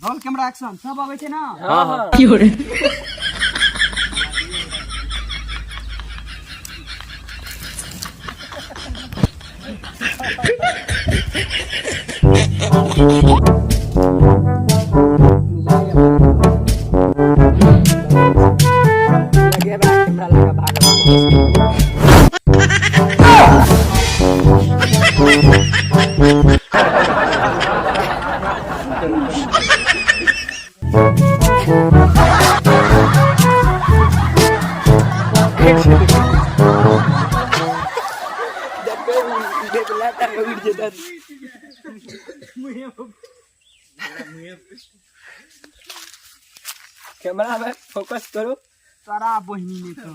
Roll camera action सब आवे छे ना। हां हां की हो रे लगे बा कैमरा लगा भागो देख लाता उड़ जेता कैमरा में फोकस करो तारा बहिनी ने तो